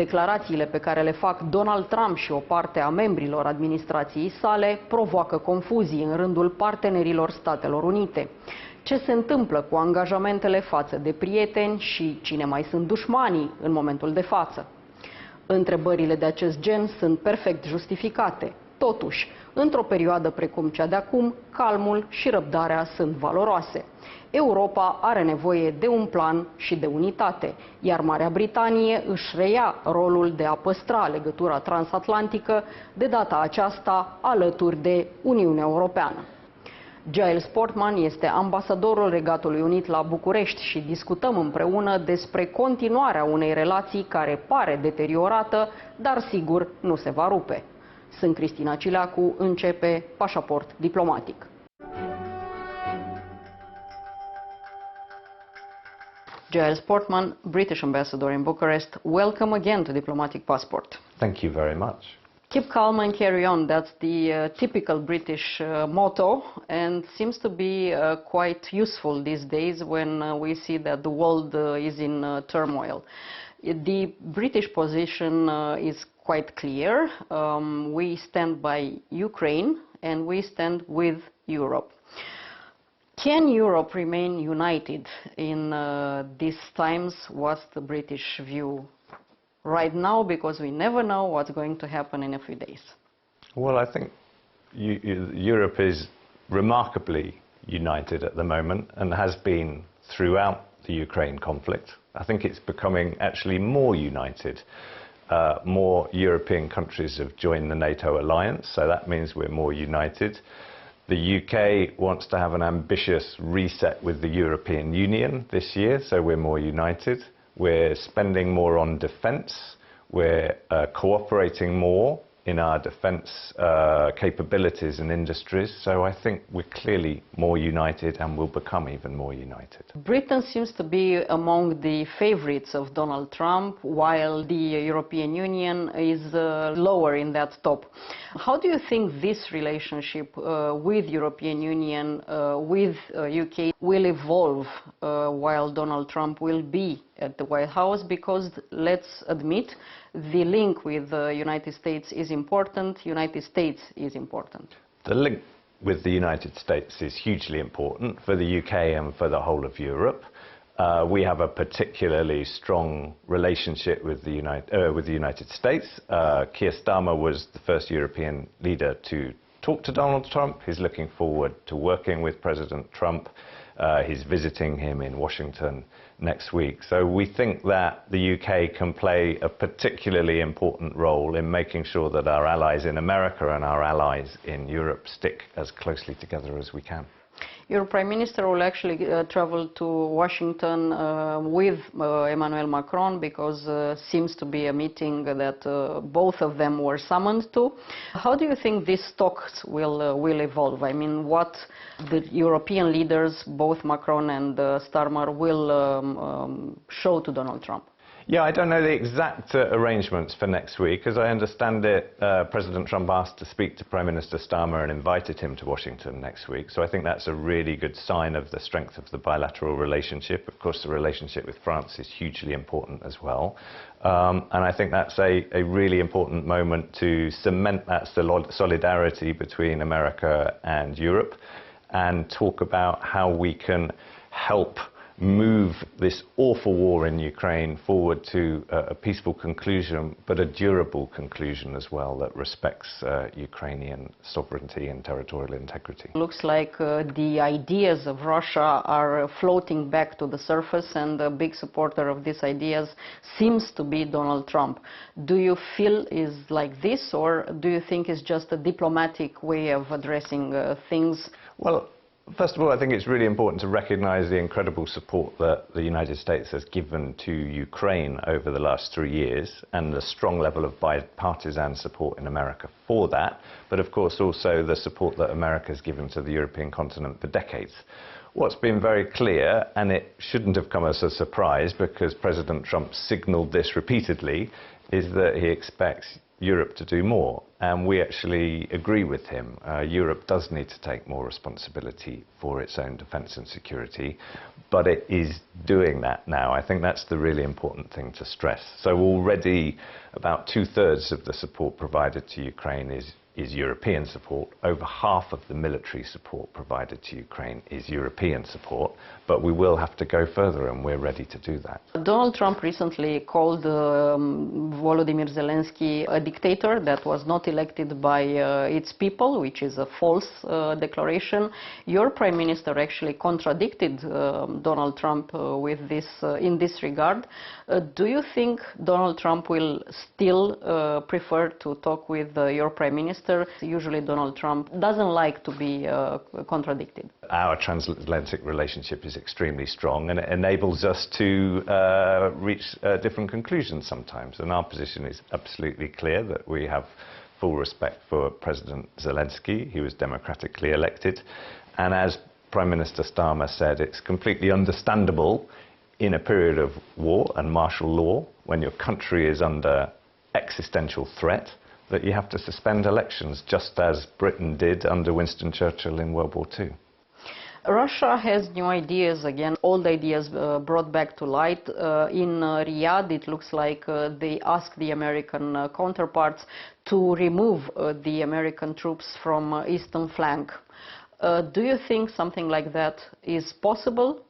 Declarațiile pe care le fac Donald Trump și o parte a membrilor administrației sale provoacă confuzii în rândul partenerilor Statelor Unite. Ce se întâmplă cu angajamentele față de prieteni și cine mai sunt dușmanii în momentul de față? Întrebările de acest gen sunt perfect justificate. Totuși, într-o perioadă precum cea de acum, calmul și răbdarea sunt valoroase. Europa are nevoie de un plan și de unitate, iar Marea Britanie își reia rolul de a păstra legătura transatlantică, de data aceasta alături de Uniunea Europeană. Giles Portman este ambasadorul Regatului Unit la București și discutăm împreună despre continuarea unei relații care pare deteriorată, dar sigur nu se va rupe. Sunt Cristina Cileacu, începe Pașaport diplomatic. Giles Portman, British Ambassador in Bucharest, welcome again to Diplomatic Passport. Thank you very much. Keep calm and carry on. That's the typical British motto, and seems to be quite useful these days when we see that the world is in turmoil. The British position is quite clear. We stand by Ukraine and we stand with Europe. Can Europe remain united in these times? What's the British view right now? Because we never know what's going to happen in a few days. Well, I think Europe is remarkably united at the moment and has been throughout the Ukraine conflict. I think it's becoming actually more united. More European countries have joined the NATO alliance, so that means we're more united. The UK wants to have an ambitious reset with the European Union this year, so we're more united. We're spending more on defence. We're cooperating more in our defence capabilities and industries. So I think we're clearly more united and will become even more united. Britain seems to be among the favourites of Donald Trump, while the European Union is lower in that top. How do you think this relationship with European Union, with UK, will evolve while Donald Trump will be at the White House? Because let's admit, the link with the United States is important. United States is important. The link with the United States is hugely important for the UK and for the whole of Europe. We have a particularly strong relationship with the United States. Keir Starmer was the first European leader to talk to Donald Trump. He's looking forward to working with President Trump. He's visiting him in Washington next week. So we think that the UK can play a particularly important role in making sure that our allies in America and our allies in Europe stick as closely together as we can. Your Prime Minister will actually travel to Washington with Emmanuel Macron, because seems to be a meeting that both of them were summoned to. How do you think these talks will evolve? I mean, what the European leaders, both Macron and Starmer, will show to Donald Trump? Yeah, I don't know the exact arrangements for next week. As I understand it, President Trump asked to speak to Prime Minister Starmer and invited him to Washington next week. So I think that's a really good sign of the strength of the bilateral relationship. Of course, the relationship with France is hugely important as well. And I think that's a really important moment to cement that solidarity between America and Europe and talk about how we can help move this awful war in Ukraine forward to a peaceful conclusion, but a durable conclusion as well that respects Ukrainian sovereignty and territorial integrity. Looks like the ideas of Russia are floating back to the surface, and a big supporter of these ideas seems to be Donald Trump. Do you feel is like this, or do you think it's just a diplomatic way of addressing things? Well, first of all, I think it's really important to recognize the incredible support that the United States has given to Ukraine over the last 3 years, and the strong level of bipartisan support in America for that, but of course also the support that America has given to the European continent for decades. What's been very clear, and it shouldn't have come as a surprise because President Trump signaled this repeatedly, is that he expects Europe to do more. and we actually agree with him. Europe does need to take more responsibility for its own defence and security, but it is doing that now. I think that's the really important thing to stress. So already about 2/3 of the support provided to Ukraine is European support. Over half of the military support provided to Ukraine is European support, but we will have to go further, and we're ready to do that. Donald Trump recently called Volodymyr Zelensky a dictator that was not elected by its people, which is a false declaration. Your Prime Minister actually contradicted Donald Trump with this, in this regard. Do you think Donald Trump will still prefer to talk with your Prime Minister? Usually Donald Trump doesn't like to be contradicted. Our transatlantic relationship is extremely strong, and it enables us to reach different conclusions sometimes. And our position is absolutely clear that we have full respect for President Zelensky. He was democratically elected. And as Prime Minister Starmer said, it's completely understandable in a period of war and martial law, when your country is under existential threat, that you have to suspend elections, just as Britain did under Winston Churchill in World War II. Russia has new ideas again, old ideas brought back to light. In Riyadh, it looks like they ask the American counterparts to remove the American troops from eastern flank. Do you think something like that is possible?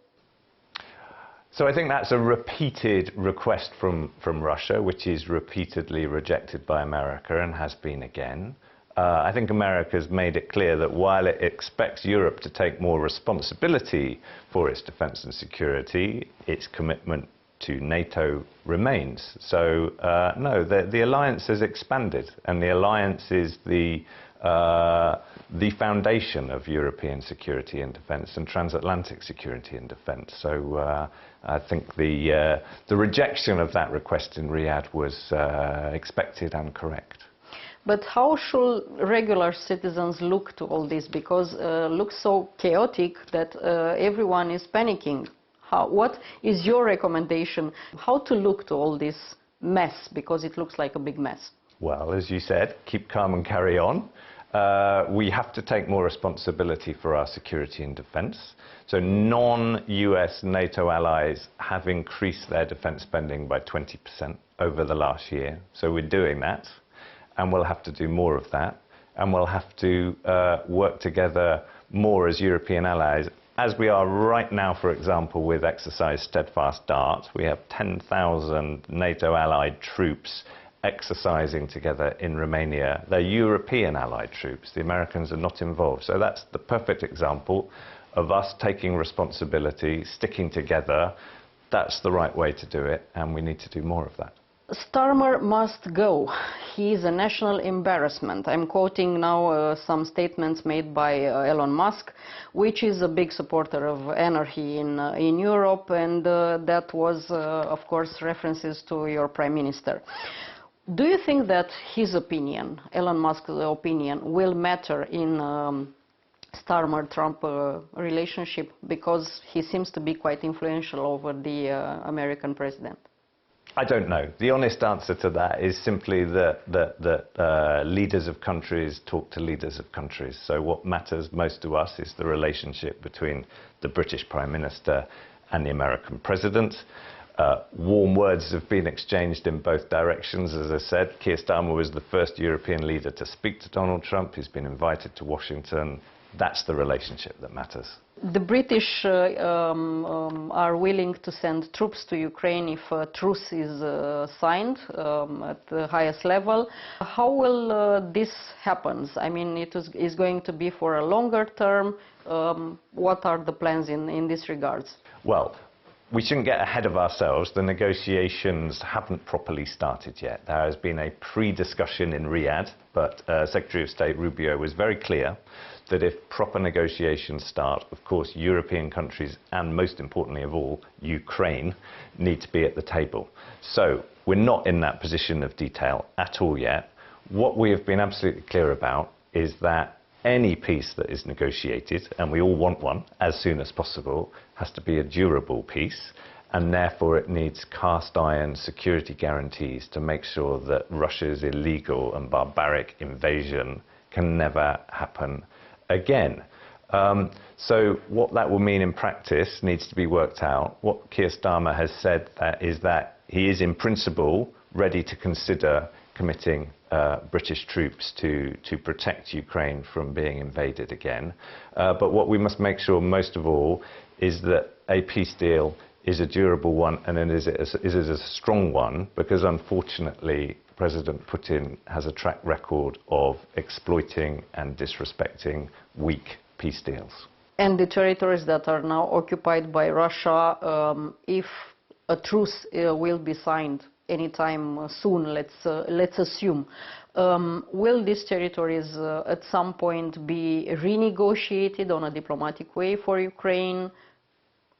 So I think that's a repeated request from Russia, which is repeatedly rejected by America and has been again. I think America has made it clear that while it expects Europe to take more responsibility for its defence and security, its commitment to NATO remains. So no, the alliance has expanded, and the alliance is the foundation of European security and defence and transatlantic security and defence. So I think the rejection of that request in Riyadh was expected and correct. But how should regular citizens look to all this? Because it looks so chaotic that everyone is panicking. What is your recommendation? How to look to all this mess? Because it looks like a big mess. Well, as you said, keep calm and carry on. We have to take more responsibility for our security and defence. So non-US NATO allies have increased their defence spending by 20% over the last year. So we're doing that, and we'll have to do more of that. And we'll have to work together more as European allies, as we are right now, for example, with exercise Steadfast Dart. We have 10,000 NATO allied troops exercising together in Romania. They're European allied troops. The Americans are not involved. So that's the perfect example of us taking responsibility, sticking together. That's the right way to do it, and we need to do more of that. Starmer must go. He is a national embarrassment. I'm quoting now some statements made by Elon Musk, which is a big supporter of anarchy in Europe, and that was, of course, references to your Prime Minister. Do you think that his opinion, Elon Musk's opinion, will matter in Starmer-Trump relationship, because he seems to be quite influential over the American president? I don't know. The honest answer to that is simply that leaders of countries talk to leaders of countries. So what matters most to us is the relationship between the British Prime Minister and the American President. Warm words have been exchanged in both directions. As I said, Keir Starmer was the first European leader to speak to Donald Trump. He's been invited to Washington. That's the relationship that matters. The British are willing to send troops to Ukraine if a truce is signed at the highest level. How will this happen? I mean, it is going to be for a longer term. What are the plans in this regard? Well, we shouldn't get ahead of ourselves. The negotiations haven't properly started yet. There has been a pre-discussion in Riyadh, but Secretary of State Rubio was very clear that if proper negotiations start, of course, European countries, and most importantly of all, Ukraine, need to be at the table. So we're not in that position of detail at all yet. What we have been absolutely clear about is that any peace that is negotiated, and we all want one as soon as possible, has to be a durable peace, and therefore it needs cast iron security guarantees to make sure that Russia's illegal and barbaric invasion can never happen again. So what that will mean in practice needs to be worked out. What Keir Starmer has said is that he is in principle ready to consider committing British troops to protect Ukraine from being invaded again. But what we must make sure most of all is that a peace deal is a durable one and is a strong one, because unfortunately President Putin has a track record of exploiting and disrespecting weak peace deals. And the territories that are now occupied by Russia, if a truce will be signed anytime soon, let's assume, will these territories at some point be renegotiated on a diplomatic way for Ukraine?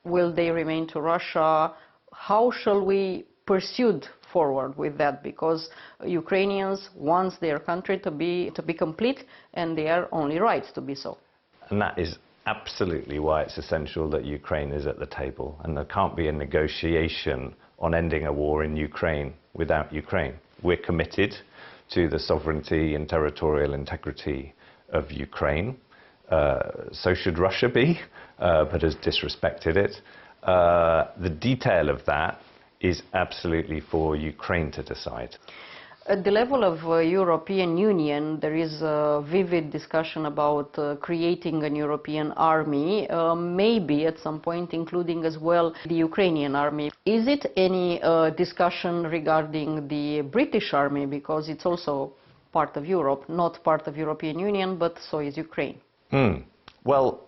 Will they remain to Russia? How shall we pursue forward with that? Because Ukrainians want their country to be complete, and they are only right to be so. And that is absolutely why it's essential that Ukraine is at the table, and there can't be a negotiation on ending a war in Ukraine without Ukraine. We're committed to the sovereignty and territorial integrity of Ukraine. So should Russia be, but has disrespected it. The detail of that is absolutely for Ukraine to decide. At the level of European Union, there is a vivid discussion about creating an European army, maybe at some point including as well the Ukrainian army. Is it any discussion regarding the British army, because it's also part of Europe, not part of European Union, but so is Ukraine? Well,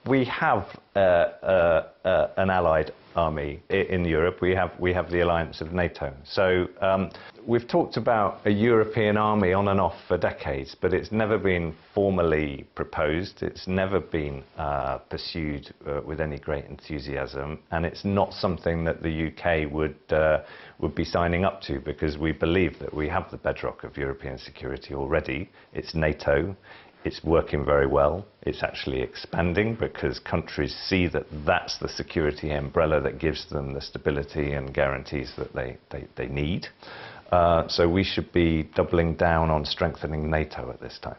we have an allied army in Europe. We have the alliance of NATO. So we've talked about a European army on and off for decades, but it's never been formally proposed. It's never been pursued with any great enthusiasm, and it's not something that the UK would be signing up to, because we believe that we have the bedrock of European security already. It's NATO. It's working very well. It's actually expanding because countries see that that's the security umbrella that gives them the stability and guarantees that they need. So we should be doubling down on strengthening NATO at this time.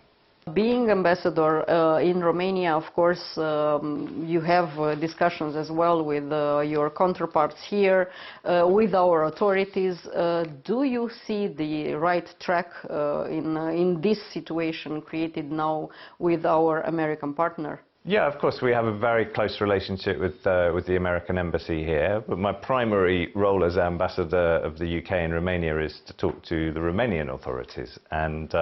Being ambassador in Romania, of course, you have discussions as well with your counterparts here, with our authorities. Do you see the right track in this situation created now with our American partner? Yeah, of course, we have a very close relationship with the American embassy here, but my primary role as ambassador of the UK in Romania is to talk to the Romanian authorities, and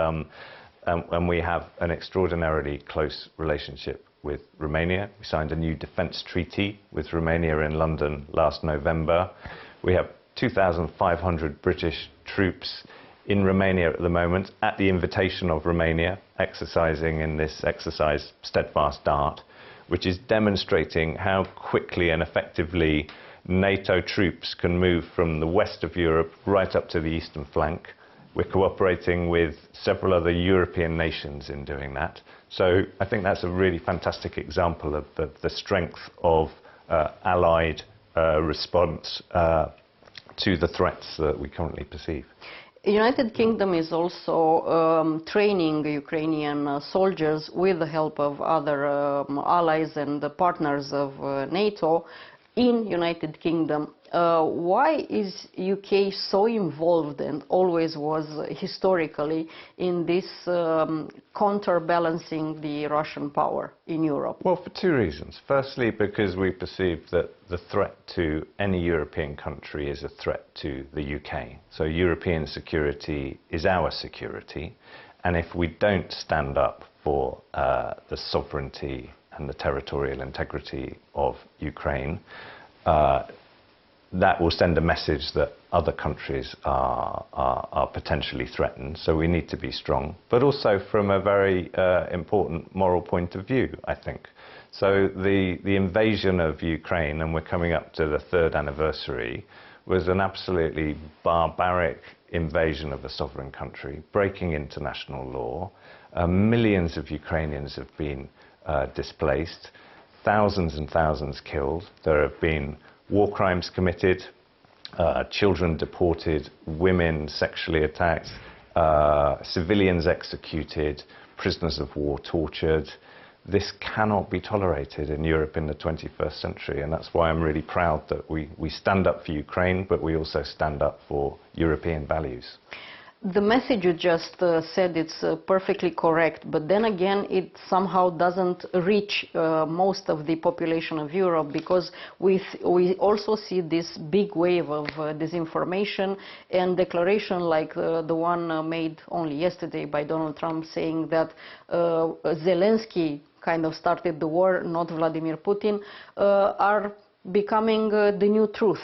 we have an extraordinarily close relationship with Romania. We signed a new defence treaty with Romania in London last November. We have 2,500 British troops in Romania at the moment, at the invitation of Romania, exercising in this exercise Steadfast Dart, which is demonstrating how quickly and effectively NATO troops can move from the west of Europe right up to the eastern flank. We're cooperating with several other European nations in doing that. So I think that's a really fantastic example of the strength of allied response to the threats that we currently perceive. The United Kingdom is also training Ukrainian soldiers with the help of other allies and partners of NATO in United Kingdom. Why is UK so involved, and always was historically, in this counterbalancing the Russian power in Europe? Well, for two reasons. Firstly, because we perceive that the threat to any European country is a threat to the UK. So European security is our security, and if we don't stand up for the sovereignty and the territorial integrity of Ukraine, that will send a message that other countries are potentially threatened, so we need to be strong, but also from a very important moral point of view, I think. So the invasion of Ukraine, and we're coming up to the 3rd anniversary, was an absolutely barbaric invasion of a sovereign country, breaking international law. Millions of Ukrainians have been displaced, thousands and thousands killed. There have been war crimes committed, children deported, women sexually attacked, civilians executed, prisoners of war tortured. This cannot be tolerated in Europe in the 21st century, and that's why I'm really proud that we stand up for Ukraine, but we also stand up for European values. The message you just said, it's perfectly correct, but then again it somehow doesn't reach most of the population of Europe, because we also see this big wave of disinformation and declaration like the one made only yesterday by Donald Trump, saying that Zelensky kind of started the war, not Vladimir Putin, are becoming the new truth.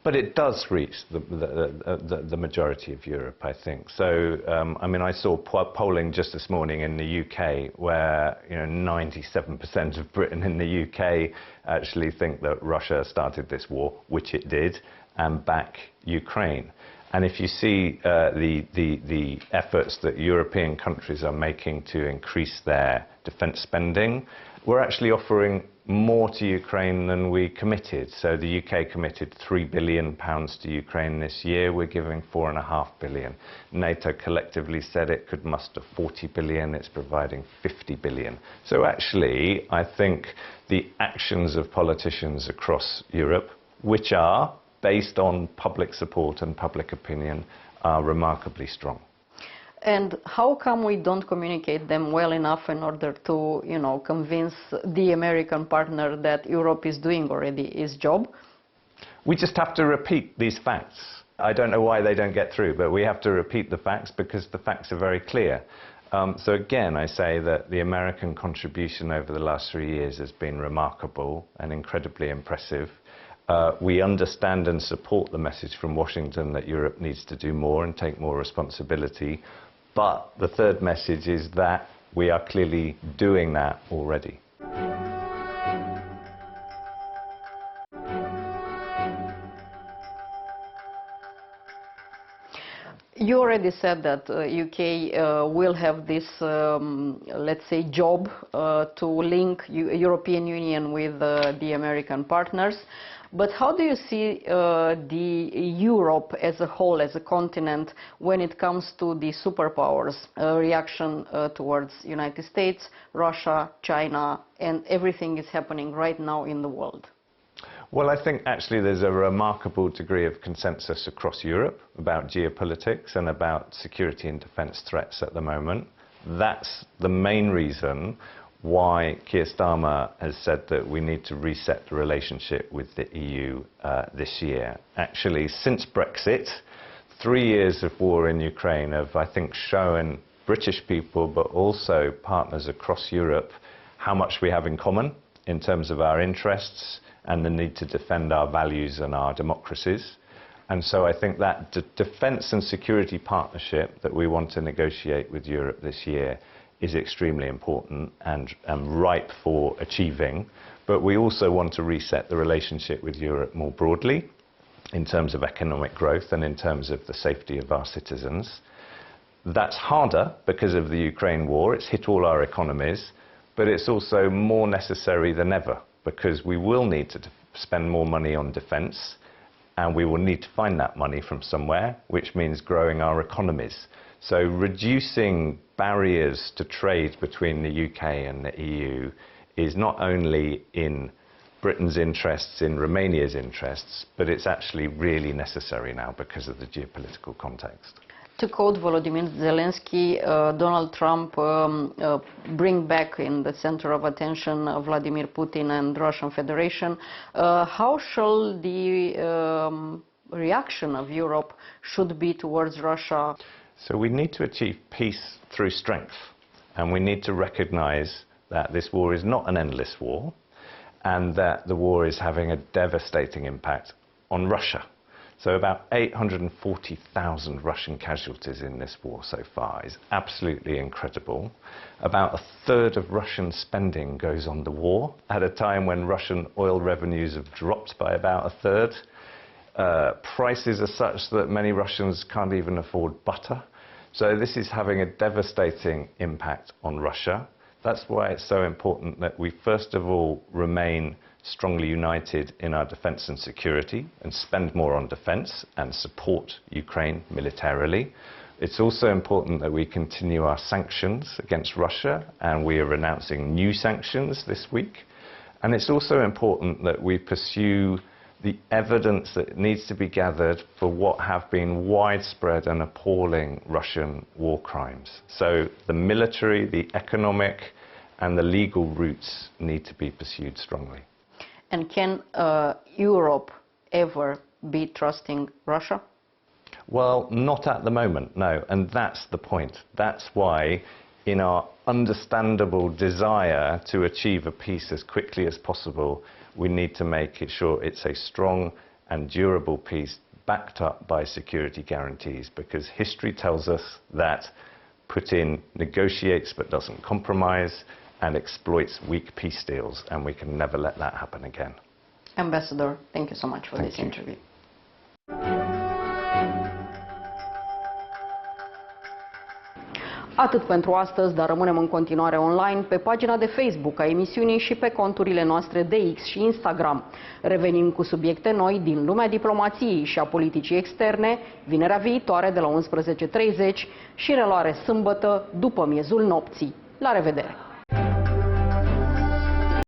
But it does reach the majority of Europe, I think. So, I mean, I saw polling just this morning in the UK where, 97% of Britain in the UK actually think that Russia started this war, which it did, and back Ukraine. And if you see the efforts that European countries are making to increase their defence spending, we're actually offering more to Ukraine than we committed. So the UK committed £3 billion to Ukraine this year. We're giving £4.5 billion. NATO collectively said it could muster 40 billion. It's providing 50 billion. So actually, I think the actions of politicians across Europe, which are based on public support and public opinion, are remarkably strong. And how come we don't communicate them well enough in order to, convince the American partner that Europe is doing already its job? We just have to repeat these facts. I don't know why they don't get through, but we have to repeat the facts because the facts are very clear. So again, I say that the American contribution over the last 3 years has been remarkable and incredibly impressive. We understand and support the message from Washington that Europe needs to do more and take more responsibility. But the third message is that we are clearly doing that already. You already said that UK will have this, let's say, job to link European Union with the American partners. But how do you see the Europe as a whole, as a continent, when it comes to the superpowers reaction towards United States, Russia, China, and everything is happening right now in the world? Well, I think actually there's a remarkable degree of consensus across Europe about geopolitics and about security and defence threats at the moment. That's the main reason why Keir Starmer has said that we need to reset the relationship with the EU this year. Actually, since Brexit, 3 years of war in Ukraine have, I think, shown British people, but also partners across Europe, how much we have in common in terms of our interests and the need to defend our values and our democracies. And so I think that defence and security partnership that we want to negotiate with Europe this year is extremely important and ripe for achieving. But we also want to reset the relationship with Europe more broadly in terms of economic growth and in terms of the safety of our citizens. That's harder because of the Ukraine war. It's hit all our economies, but it's also more necessary than ever because we will need to spend more money on defence and we will need to find that money from somewhere, which means growing our economies. So reducing barriers to trade between the UK and the EU is not only in Britain's interests, in Romania's interests, but it's actually really necessary now because of the geopolitical context. To quote Volodymyr Zelensky, Donald Trump bring back in the center of attention Vladimir Putin and Russian Federation. How shall the reaction of Europe should be towards Russia? So we need to achieve peace through strength, and we need to recognize that this war is not an endless war, and that the war is having a devastating impact on Russia. So about 840,000 Russian casualties in this war so far is absolutely incredible. About a third of Russian spending goes on the war at a time when Russian oil revenues have dropped by about a third. Prices are such that many Russians can't even afford butter. So this is having a devastating impact on Russia. That's why it's so important that we first of all remain strongly united in our defence and security and spend more on defence and support Ukraine militarily. It's also important that we continue our sanctions against Russia, and we are announcing new sanctions this week. And it's also important that we pursue the evidence that needs to be gathered for what have been widespread and appalling Russian war crimes. So the military, the economic, and the legal routes need to be pursued strongly. And can Europe ever be trusting Russia? Well, not at the moment, no. And that's the point. That's why, in our understandable desire to achieve a peace as quickly as possible, we need to make sure it's a strong and durable peace backed up by security guarantees, because history tells us that Putin negotiates but doesn't compromise and exploits weak peace deals, and we can never let that happen again. Ambassador, thank you so much for this interview. Atât pentru astăzi, dar rămânem în continuare online pe pagina de Facebook a emisiunii și pe conturile noastre de X și Instagram. Revenim cu subiecte noi din lumea diplomației și a politicii externe, vinerea viitoare de la 11:30 și reluare sâmbătă după miezul nopții. La revedere!